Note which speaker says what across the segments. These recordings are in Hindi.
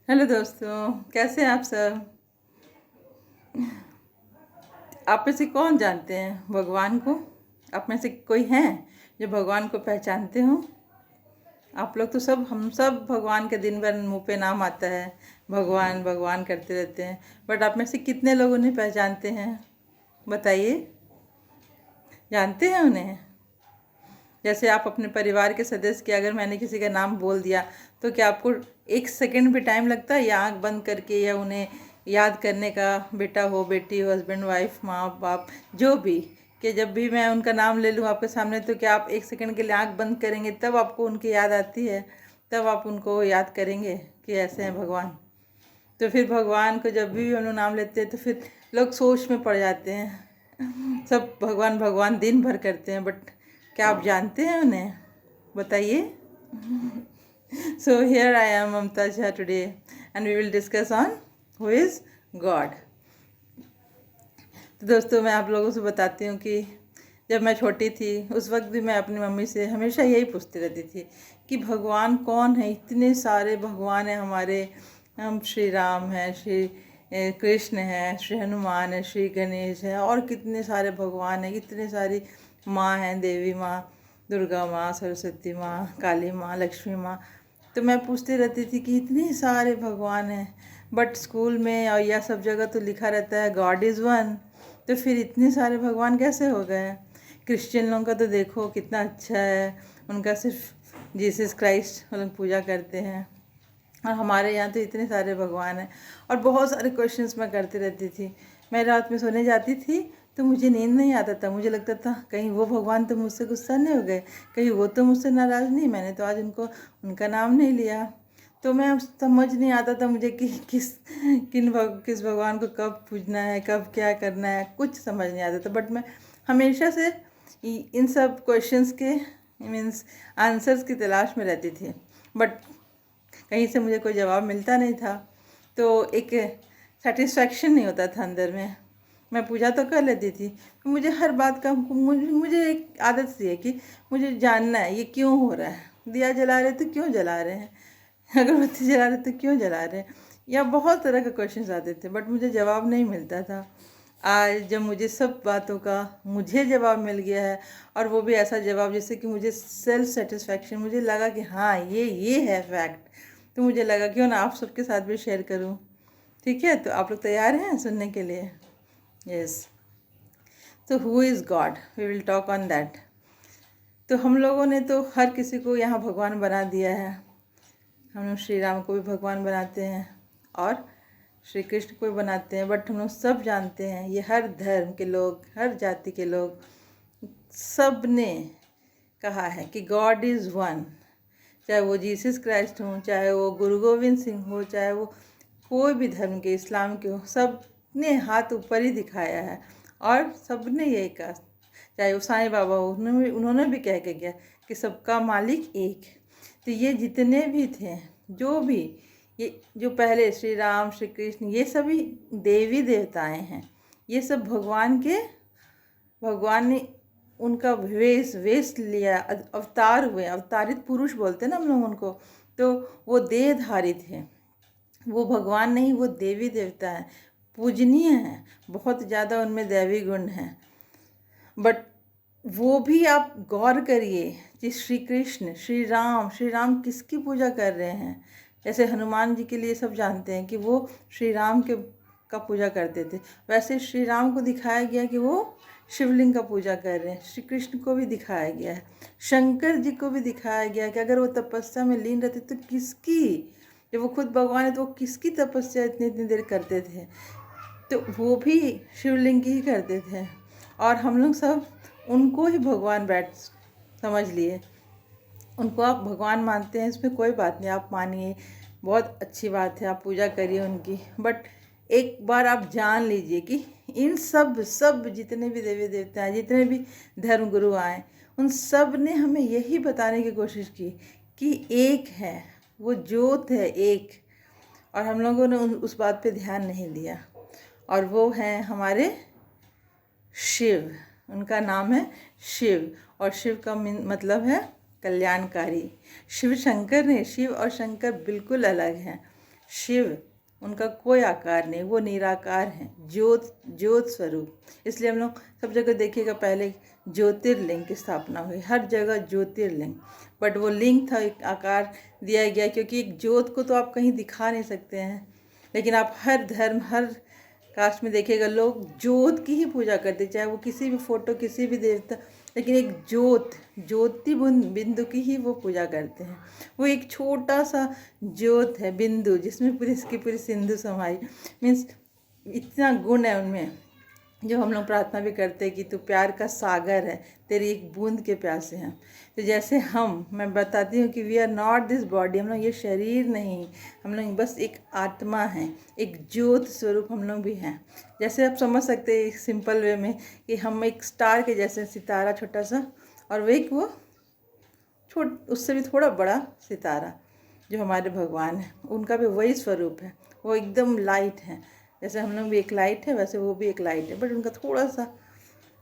Speaker 1: हेलो दोस्तों, कैसे हैं आप सब। आप में से कौन जानते हैं भगवान को। आप में से कोई हैं जो भगवान को पहचानते हो। आप लोग तो सब हम सब भगवान के दिन भर मुंह पे नाम आता है, भगवान भगवान करते रहते हैं। बट आप में से कितने लोग उन्हें पहचानते हैं, बताइए। जानते हैं उन्हें। जैसे आप अपने परिवार के सदस्य के अगर मैंने किसी का नाम बोल दिया तो क्या आपको एक सेकंड भी टाइम लगता है या आंख बंद करके या उन्हें याद करने का, बेटा हो बेटी हो, हस्बैंड वाइफ, माँ बाप, जो भी, कि जब भी मैं उनका नाम ले लूँ आपके सामने तो क्या आप एक सेकंड के लिए आंख बंद करेंगे तब आपको उनकी याद आती है, तब आप उनको याद करेंगे कि ऐसे हैं भगवान। तो फिर भगवान को जब भी हम लोग नाम लेते हैं तो फिर लोग सोच में पड़ जाते हैं। सब भगवान भगवान दिन भर करते हैं, बट क्या आप जानते हैं उन्हें, बताइए। So here I am Mamta Jha today and we will discuss on who is God. तो दोस्तों, मैं आप लोगों से बताती हूँ कि जब मैं छोटी थी उस वक्त भी मैं अपनी मम्मी से हमेशा यही पूछती रहती थी कि भगवान कौन है। इतने सारे भगवान हैं हमारे, हम श्री राम हैं, श्री कृष्ण हैं, श्री हनुमान है, श्री गणेश है, और कितने सारे भगवान हैं, इतने सारी माँ हैं, देवी माँ, दुर्गा माँ, सरस्वती माँ, काली माँ, लक्ष्मी माँ। तो मैं पूछती रहती थी कि इतने सारे भगवान हैं, बट स्कूल में और यह सब जगह तो लिखा रहता है गॉड इज़ वन। तो फिर इतने सारे भगवान कैसे हो गए। क्रिश्चियन लोगों का तो देखो कितना अच्छा है, उनका सिर्फ जीसस क्राइस्ट लोग पूजा करते हैं, और हमारे यहाँ तो इतने सारे भगवान हैं। और बहुत सारे क्वेश्चंस मैं करती रहती थी। मैं रात में सोने जाती थी तो मुझे नींद नहीं आता था, मुझे लगता था कहीं वो भगवान तो मुझसे गुस्सा नहीं हो गए, कहीं वो तो मुझसे नाराज़ नहीं, मैंने तो आज उनको उनका नाम नहीं लिया। तो मैं समझ नहीं आता था मुझे कि किस भगवान को कब पूजना है, कब क्या करना है, कुछ समझ नहीं आता था। बट मैं हमेशा से इन सब क्वेश्चंस के मीन्स आंसर्स की तलाश में रहती थी, बट कहीं से मुझे कोई जवाब मिलता नहीं था। तो एक सेटिस्फैक्शन नहीं होता था अंदर में। मैं पूजा तो कर लेती थी, मुझे हर बात का मुझे एक आदत सी है कि मुझे जानना है ये क्यों हो रहा है। दिया जला रहे तो क्यों जला रहे हैं, अगरबत्ती जला रहे तो क्यों जला रहे हैं, या बहुत तरह के क्वेश्चंस आते थे, बट मुझे जवाब नहीं मिलता था। आज जब मुझे सब बातों का मुझे जवाब मिल गया है, और वो भी ऐसा जवाब जिससे कि मुझे सेल्फ सेटिस्फैक्शन, मुझे लगा कि हाँ ये है फैक्ट, तो मुझे लगा क्यों ना आप सबके साथ भी शेयर करूं। ठीक है, तो आप लोग तैयार हैं सुनने के लिए। यस। तो who is God, we will talk on that. तो हम लोगों ने तो हर किसी को यहाँ भगवान बना दिया है। हम लोग श्री राम को भी भगवान बनाते हैं और श्री कृष्ण को भी बनाते हैं, बट हम लोग सब जानते हैं, ये हर धर्म के लोग, हर जाति के लोग, सब ने कहा है कि गॉड इज़ वन। चाहे वो जीसस क्राइस्ट हो, चाहे वो गुरु गोविंद सिंह हो, चाहे वो कोई भी धर्म के, इस्लाम के हो, सब ने हाथ ऊपर ही दिखाया है और सब ने यही कहा। चाहे वो साईं बाबा हो, उन्होंने भी कह के गया कि सबका मालिक एक। तो ये जितने भी थे, जो भी ये जो पहले श्री राम, श्री कृष्ण, ये सभी देवी देवताएं हैं। ये सब भगवान ने उनका वेश लिया, अवतार हुए, अवतारित पुरुष बोलते हैं ना हम लोग उनको। तो वो देहधारी थे, वो भगवान नहीं, वो देवी देवता हैं, पूजनीय हैं, बहुत ज़्यादा उनमें दैवी गुण हैं। बट वो भी आप गौर करिए कि श्री कृष्ण, श्री राम किसकी पूजा कर रहे हैं। जैसे हनुमान जी के लिए सब जानते हैं कि वो श्री राम के का पूजा करते थे, वैसे श्री राम को दिखाया गया कि वो शिवलिंग का पूजा कर रहे हैं। श्री कृष्ण को भी दिखाया गया है, शंकर जी को भी दिखाया गया कि अगर वो तपस्या में लीन रहते तो किसकी, जब वो खुद भगवान है तो वो किसकी तपस्या इतनी इतनी देर करते थे, तो वो भी शिवलिंग की ही करते थे। और हम लोग सब उनको ही भगवान समझ लिए, उनको आप भगवान मानते हैं, इसमें कोई बात नहीं, आप मानिए, बहुत अच्छी बात है, आप पूजा करिए उनकी। बट एक बार आप जान लीजिए कि इन सब जितने भी देवी देवता हैं, जितने भी धर्म गुरु आए, उन सब ने हमें यही बताने की कोशिश की कि एक है, वो ज्योत है एक। और हम लोगों ने उस बात पे ध्यान नहीं दिया, और वो हैं हमारे शिव। उनका नाम है शिव, और शिव का मतलब है कल्याणकारी। शिव शंकर नहीं, शिव और शंकर बिल्कुल अलग हैं। शिव, उनका कोई आकार नहीं, वो निराकार हैं, ज्योत स्वरूप। इसलिए हम लोग सब जगह देखिएगा पहले ज्योतिर्लिंग की स्थापना हुई, हर जगह ज्योतिर्लिंग। बट वो लिंग था, एक आकार दिया गया, क्योंकि एक ज्योत को तो आप कहीं दिखा नहीं सकते हैं। लेकिन आप हर धर्म, हर कास्ट में देखिएगा लोग ज्योत की ही पूजा करते, चाहे वो किसी भी फोटो, किसी भी देवता, लेकिन एक ज्योति बिंदु की ही वो पूजा करते हैं। वो एक छोटा सा ज्योत है, बिंदु, जिसमें पूरी इसकी पूरी सिंधु समाई। मीन्स इतना गुण है उनमें, जो हम लोग प्रार्थना भी करते हैं कि तू प्यार का सागर है, तेरी एक बूंद के प्यासे हैं। तो जैसे मैं बताती हूँ कि we are not this body, हम लोग ये शरीर नहीं, हम लोग बस एक आत्मा हैं, एक ज्योत स्वरूप हम लोग भी हैं। जैसे आप समझ सकते हैं एक सिंपल वे में कि हम एक स्टार के जैसे, सितारा छोटा सा, और वो उससे भी थोड़ा बड़ा सितारा जो हमारे भगवान है, उनका भी वही स्वरूप है। वो एकदम लाइट है, जैसे हम लोग भी एक लाइट है, वैसे वो भी एक लाइट है, बट उनका थोड़ा सा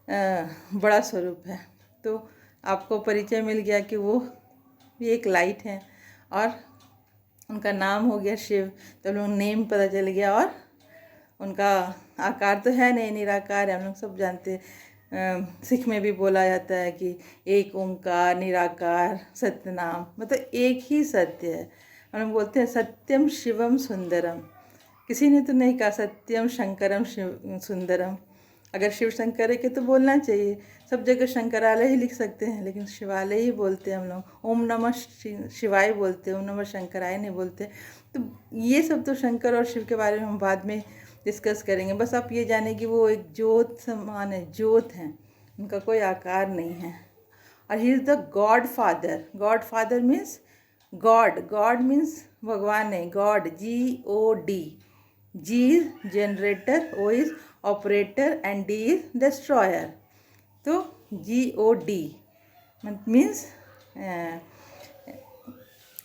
Speaker 1: बड़ा स्वरूप है। तो आपको परिचय मिल गया कि वो भी एक लाइट है, और उनका नाम हो गया शिव, तो लोग नेम पता चल गया। और उनका आकार तो है नहीं, निराकार है, हम लोग सब जानते हैं। सिख में भी बोला जाता है कि एक ओंकार निराकार सत्यनाम, मतलब एक ही सत्य है। हम लोग बोलते हैं सत्यम शिवम सुंदरम, किसी ने तो नहीं कहा सत्यम शंकरम शिव सुंदरम। अगर शिव शंकर है के तो बोलना चाहिए, सब जगह शंकरालय ही लिख सकते हैं, लेकिन शिवालय ही बोलते हैं हम लोग। ओम नमः शिवाय बोलते हैं, ओम नमः शंकराय नहीं बोलते। तो ये सब तो शंकर और शिव के बारे में हम बाद में डिस्कस करेंगे। बस आप ये जाने कि वो एक ज्योत समान है, ज्योत हैं, उनका कोई आकार नहीं है। और he is the God father. God father means God means भगवान नहीं, God, GOD। G is generator, O is operator and D is destroyer. तो GOD means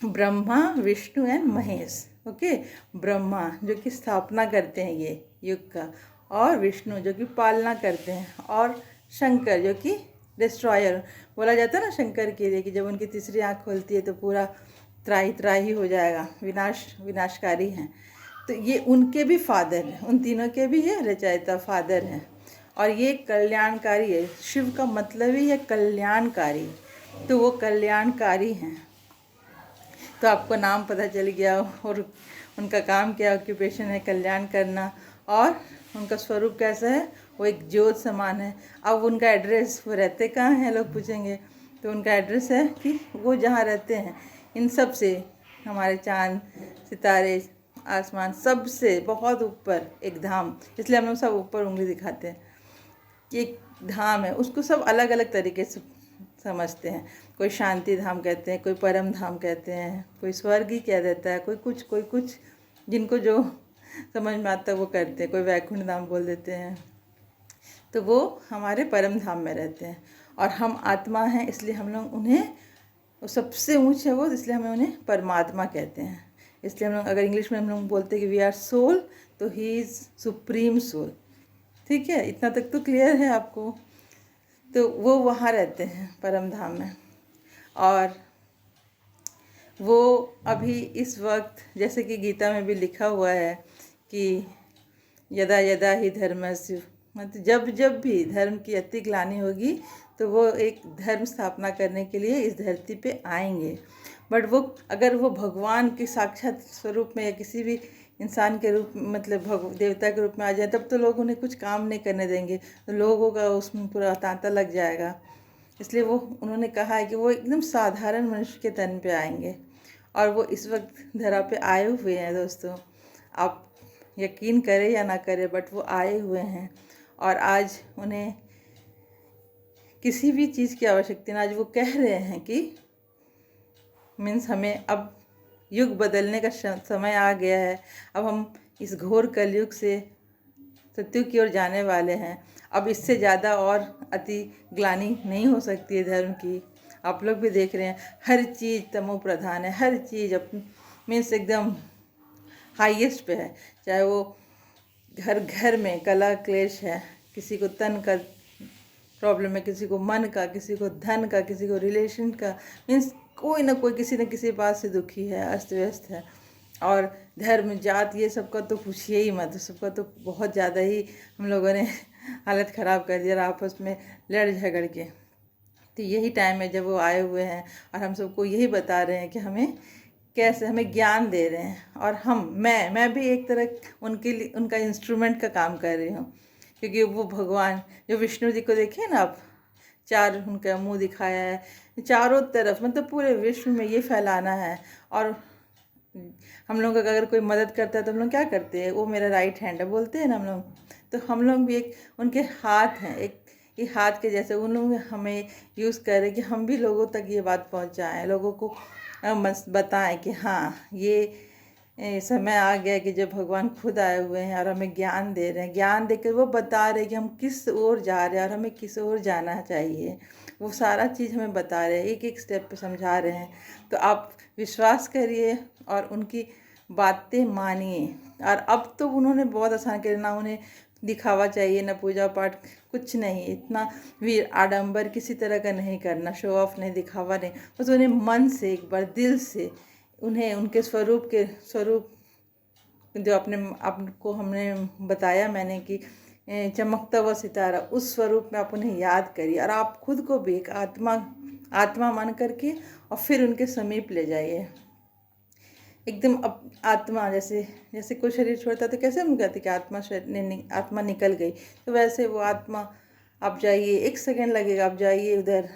Speaker 1: Brahma Vishnu and Mahesh. Okay, Brahma जो कि स्थापना करते हैं ये युग का, और विष्णु जो कि पालना करते हैं, और शंकर जो कि डिस्ट्रॉयर। बोला जाता है ना शंकर के लिए कि जब उनकी तीसरी आँख खोलती है तो पूरा त्राही हो जाएगा, विनाशकारी हैं। तो ये उनके भी फादर हैं, उन तीनों के भी ये रचयिता फादर हैं, और ये कल्याणकारी है। शिव का मतलब ही है कल्याणकारी, तो वो कल्याणकारी हैं। तो आपको नाम पता चल गया, और उनका काम क्या, ऑक्यूपेशन है कल्याण करना, और उनका स्वरूप कैसा है, वो एक ज्योत समान है। अब उनका एड्रेस, वो रहते कहाँ हैं लोग पूछेंगे, तो उनका एड्रेस है कि वो जहाँ रहते हैं इन सब से, हमारे चाँद सितारे आसमान सबसे बहुत ऊपर एक धाम, इसलिए हम लोग सब ऊपर उंगली दिखाते हैं कि एक धाम है, उसको सब अलग अलग तरीके से समझते हैं। कोई शांति धाम कहते हैं, कोई परम धाम कहते हैं, कोई स्वर्ग ही कह देता है, कोई कुछ जिनको जो समझ में आता है वो करते हैं, कोई वैकुंठ धाम बोल देते हैं। तो वो हमारे परम धाम में रहते हैं, और हम आत्मा हैं, इसलिए हम लोग उन्हें, वो सबसे ऊँच है वो, इसलिए हमें उन्हें परमात्मा कहते हैं। इसलिए हम लोग, अगर इंग्लिश में हम लोग बोलते हैं कि वी आर सोल, तो ही इज़ सुप्रीम सोल। ठीक है, इतना तक तो क्लियर है आपको। तो वो वहाँ रहते हैं परम धाम में, और वो अभी इस वक्त, जैसे कि गीता में भी लिखा हुआ है कि यदा यदा ही धर्मस्य, मतलब जब भी धर्म की अति ग्लानि होगी तो वो एक धर्म स्थापना करने के लिए इस धरती पे आएंगे। बट वो, अगर वो भगवान के साक्षात स्वरूप में या किसी भी इंसान के रूप, मतलब देवता के रूप में आ जाए, तब तो लोग उन्हें कुछ काम नहीं करने देंगे, तो लोगों का उसमें पूरा तांता लग जाएगा। इसलिए वो, उन्होंने कहा है कि वो एकदम साधारण मनुष्य के तन पे आएंगे, और वो इस वक्त धरा पे आए हुए हैं दोस्तों। आप यकीन करें या ना करें, बट वो आए हुए हैं, और आज उन्हें किसी भी चीज़ की आवश्यकता नहीं। आज वो कह रहे हैं कि मीन्स हमें अब युग बदलने का समय आ गया है, अब हम इस घोर कलयुग से सत्युग की ओर जाने वाले हैं। अब इससे ज़्यादा और अति ग्लानि नहीं हो सकती है धर्म की। आप लोग भी देख रहे हैं, हर चीज़ तमो प्रधान है, हर चीज़ मीन्स एकदम हाईएस्ट पे है। चाहे वो घर घर में कला क्लेश है, किसी को तन का प्रॉब्लम है, किसी को मन का, किसी को धन का, किसी को रिलेशन का, मीन्स कोई ना कोई किसी न किसी बात से दुखी है, अस्त व्यस्त है। और धर्म जात ये सब का तो पूछिए ही मत, सबका तो बहुत ज़्यादा ही हम लोगों ने हालत ख़राब कर दिया आपस में लड़ झगड़ के। तो यही टाइम है जब वो आए हुए हैं और हम सबको यही बता रहे हैं कि हमें कैसे, हमें ज्ञान दे रहे हैं। और मैं भी एक तरह उनके लिए उनका इंस्ट्रूमेंट का काम कर रही हूँ, क्योंकि वो भगवान जो विष्णु जी को देखिए ना आप, चार उनका मुंह दिखाया है चारों तरफ, मतलब पूरे विश्व में ये फैलाना है। और हम लोग अगर कोई मदद करता है तो हम लोग क्या करते हैं, वो मेरा राइट हैंड है बोलते हैं ना हम लोग। तो हम लोग भी एक उनके हाथ हैं, एक ये हाथ के जैसे उन लोग हमें यूज़ करें कि हम भी लोगों तक ये बात पहुंचाएं, लोगों को बताएं कि हाँ ये समय आ गया कि जब भगवान खुद आए हुए हैं और हमें ज्ञान दे रहे हैं। ज्ञान देकर वो बता रहे हैं कि हम किस ओर जा रहे हैं और हमें किस ओर जाना चाहिए। वो सारा चीज़ हमें बता रहे हैं, एक एक स्टेप पे समझा रहे हैं। तो आप विश्वास करिए और उनकी बातें मानिए। और अब तो उन्होंने बहुत आसान कर, ना उन्हें दिखावा चाहिए, ना पूजा पाठ, कुछ नहीं, इतना भी आडंबर किसी तरह का नहीं करना, शो ऑफ नहीं, दिखावा नहीं। बस उन्हें मन से एक बार दिल से उन्हें उनके स्वरूप जो अपने आपको हमने बताया मैंने कि चमकता हुआ सितारा, उस स्वरूप में आप उन्हें याद करिए। और आप खुद को भी एक आत्मा मान करके और फिर उनके समीप ले जाइए एकदम। अब आत्मा जैसे जैसे कोई शरीर छोड़ता तो कैसे हम कहते कि आत्मा निकल गई, तो वैसे वो आत्मा आप जाइए, 1 सेकेंड लगेगा, आप जाइए उधर।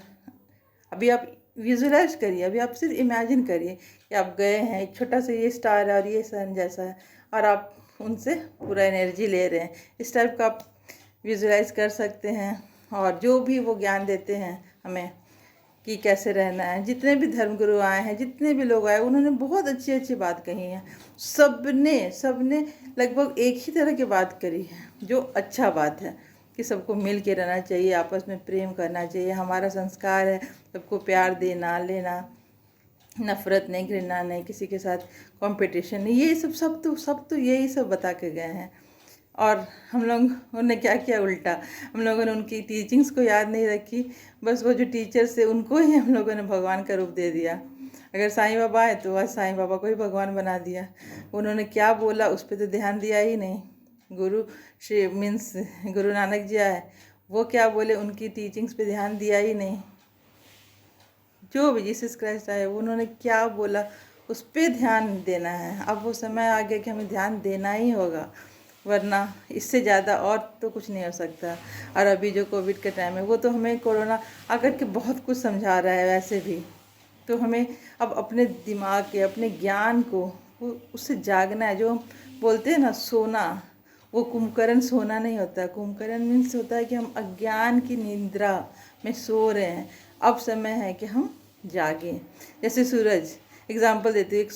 Speaker 1: अभी आप विजुलाइज करिए, अभी आप सिर्फ इमेजिन करिए कि आप गए हैं, एक छोटा सा ये स्टार है और ये सन जैसा है, और आप उनसे पूरा एनर्जी ले रहे हैं। इस टाइप का आप विजुलाइज कर सकते हैं। और जो भी वो ज्ञान देते हैं हमें कि कैसे रहना है, जितने भी धर्मगुरु आए हैं, जितने भी लोग आए, उन्होंने बहुत अच्छी अच्छी बात कही है। सबने लगभग एक ही तरह की बात करी है, जो अच्छा बात है कि सबको मिल के रहना चाहिए, आपस में प्रेम करना चाहिए। हमारा संस्कार है सबको प्यार देना लेना, नफ़रत नहीं, घृणा नहीं, किसी के साथ कंपटीशन नहीं, ये सब तो यही सब बता के गए हैं। और हम लोगों ने क्या किया उल्टा, हम लोगों ने उनकी टीचिंग्स को याद नहीं रखी, बस वो जो टीचर्स थे उनको ही हम लोगों ने भगवान का रूप दे दिया। अगर साईं बाबा आए तो आज साईं बाबा को ही भगवान बना दिया। उन्होंने क्या बोला उस पर तो ध्यान दिया ही नहीं। गुरु नानक जी आए, वो क्या बोले, उनकी टीचिंग्स पे ध्यान दिया ही नहीं। जो भी जीसस क्राइस्ट आए उन्होंने क्या बोला उस पर ध्यान देना है। अब वो समय आ गया कि हमें ध्यान देना ही होगा, वरना इससे ज़्यादा और तो कुछ नहीं हो सकता। और अभी जो कोविड का टाइम है, वो तो हमें कोरोना आकर के बहुत कुछ समझा रहा है। वैसे भी तो हमें अब अपने दिमाग के, अपने ज्ञान को उससे जागना है। जो हम बोलते हैं ना सोना, वो कुंभकर्ण सोना नहीं होता। कुंभकर्ण मीन्स होता है कि हम अज्ञान की निद्रा में सो रहे हैं। अब समय है कि हम जागें। जैसे सूरज, एग्जाम्पल देती हूँ, एक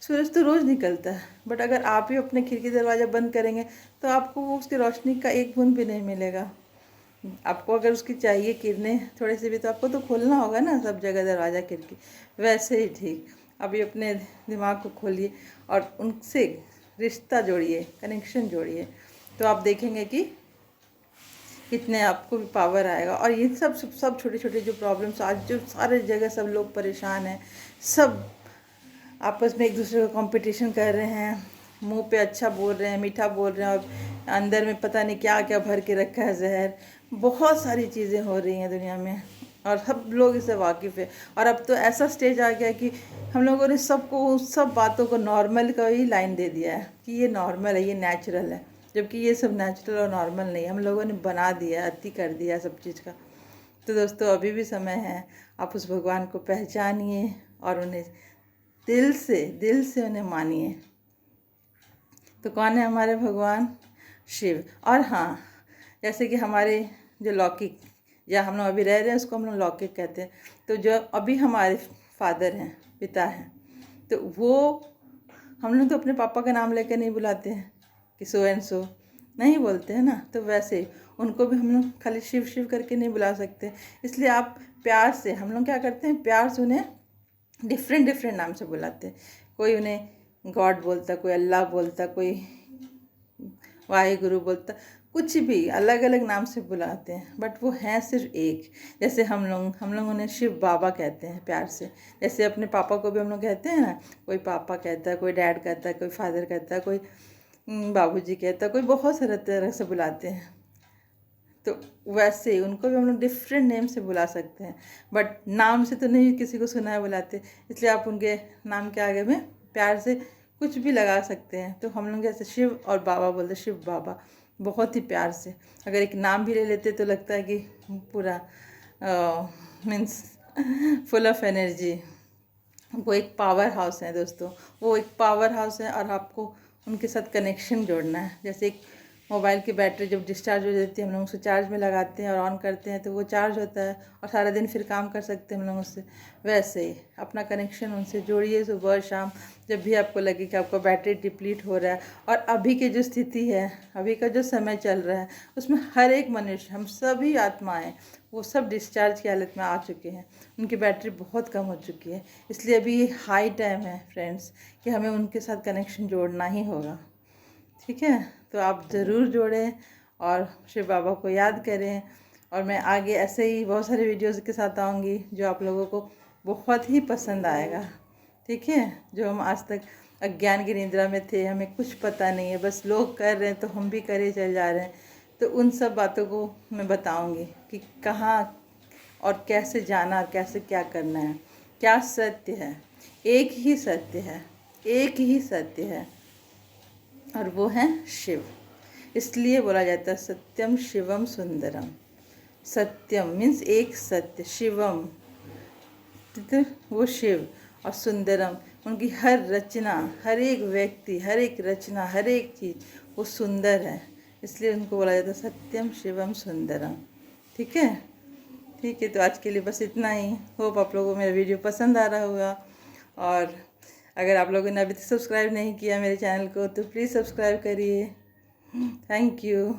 Speaker 1: सूरज तो रोज़ निकलता है, बट अगर आप ही अपने खिड़की दरवाज़ा बंद करेंगे तो आपको वो उसकी रोशनी का एक बूंद भी नहीं मिलेगा। आपको अगर उसकी चाहिए किरणें थोड़े से भी, तो आपको तो खोलना होगा ना सब जगह दरवाज़ा खिड़की। वैसे ही ठीक, अभी अपने दिमाग को खोलिए और उनसे रिश्ता जोड़िए, कनेक्शन जोड़िए, तो आप देखेंगे कि कितने आपको भी पावर आएगा। और ये सब छोटे छोटे जो प्रॉब्लम्स आज जो सारे जगह सब लोग परेशान हैं, सब आपस में एक दूसरे का कंपटीशन कर रहे हैं, मुंह पे अच्छा बोल रहे हैं, मीठा बोल रहे हैं, और अंदर में पता नहीं क्या क्या भर के रखा है जहर। बहुत सारी चीज़ें हो रही हैं दुनिया में और सब लोग इससे वाकिफ़ है। और अब तो ऐसा स्टेज आ गया कि हम लोगों ने सबको सब बातों को नॉर्मल का ही लाइन दे दिया है कि ये नॉर्मल है, ये नेचुरल है, जबकि ये सब नेचुरल और नॉर्मल नहीं, हम लोगों ने बना दिया, अति कर दिया सब चीज़ का। तो दोस्तों अभी भी समय है, आप उस भगवान को पहचानिए और उन्हें दिल से उन्हें मानिए। तो कौन है हमारे भगवान? शिव। और हाँ, जैसे कि हमारे जो लौकिक, या हम लोग अभी रह रहे हैं उसको हम लोग लौकिक कहते हैं। तो जो अभी हमारे फादर हैं, पिता हैं, तो वो हम लोग तो अपने पापा का नाम लेकर नहीं बुलाते हैं कि सो एंड सो, नहीं बोलते हैं ना। तो वैसे उनको भी हम लोग खाली शिव शिव करके नहीं बुला सकते। इसलिए आप प्यार से, हम लोग क्या करते हैं, प्यार से उन्हें डिफरेंट नाम से बुलाते हैं। कोई उन्हें गॉड बोलता, कोई अल्लाह बोलता, कोई वाहे गुरु बोलता। कुछ भी अलग अलग नाम से बुलाते हैं, बट वो हैं सिर्फ एक। जैसे हम लोग उन्हें शिव बाबा कहते हैं प्यार से। जैसे अपने पापा को भी हम लोग कहते हैं ना, कोई पापा कहता है, कोई डैड कहता है, कोई फादर कहता है, कोई बाबूजी कहता है, कोई बहुत सारे तरह से बुलाते हैं। तो वैसे ही उनको भी हम लोग डिफरेंट नेम से बुला सकते हैं, बट नाम से तो नहीं किसी को सुना है बुलाते। इसलिए आप उनके नाम के आगे में प्यार से कुछ भी लगा सकते हैं। तो हम लोग जैसे शिव और बाबा बोलते, शिव बाबा, बहुत ही प्यार से। अगर एक नाम भी ले लेते तो लगता है कि पूरा मीन्स फुल ऑफ एनर्जी। वो एक पावर हाउस है दोस्तों, वो एक पावर हाउस है, और आपको उनके साथ कनेक्शन जोड़ना है। जैसे एक मोबाइल की बैटरी जब डिस्चार्ज हो जाती है, हम लोग उसे चार्ज में लगाते हैं और ऑन करते हैं तो वो चार्ज होता है और सारा दिन फिर काम कर सकते हैं हम लोग उससे। वैसे ही अपना कनेक्शन उनसे जोड़िए सुबह शाम, जब भी आपको लगे कि आपका बैटरी डिप्लीट हो रहा है। और अभी की जो स्थिति है, अभी का जो समय चल रहा है, उसमें हर एक मनुष्य, हम सभी आत्माएँ, वो सब डिस्चार्ज की हालत में आ चुके हैं। उनकी बैटरी बहुत कम हो चुकी है। इसलिए अभी ये हाई टाइम है फ्रेंड्स कि हमें उनके साथ कनेक्शन जोड़ना ही होगा। ठीक है, तो आप ज़रूर जोड़ें और शिव बाबा को याद करें। और मैं आगे ऐसे ही बहुत सारे वीडियोज़ के साथ आऊँगी जो आप लोगों को बहुत ही पसंद आएगा। ठीक है, जो हम आज तक अज्ञान की निद्रा में थे, हमें कुछ पता नहीं है, बस लोग कर रहे हैं तो हम भी करे चले जा रहे हैं। तो उन सब बातों को मैं बताऊँगी कि कहाँ और कैसे जाना और कैसे क्या करना है। क्या सत्य है, एक ही सत्य है, एक ही सत्य है, और वो है शिव। इसलिए बोला जाता है सत्यम शिवम सुंदरम। सत्यम मीन्स एक सत्य, शिवम तो वो शिव, और सुंदरम उनकी हर रचना, हर एक व्यक्ति, हर एक रचना, हर एक चीज़ वो सुंदर है। इसलिए उनको बोला जाता है सत्यम शिवम सुंदरम। ठीक है, ठीक है, तो आज के लिए बस इतना ही। होप आप लोगों को मेरा वीडियो पसंद आ रहा होगा। और अगर आप लोगों ने अभी तक सब्सक्राइब नहीं किया मेरे चैनल को तो प्लीज़ सब्सक्राइब करिए। Thank you.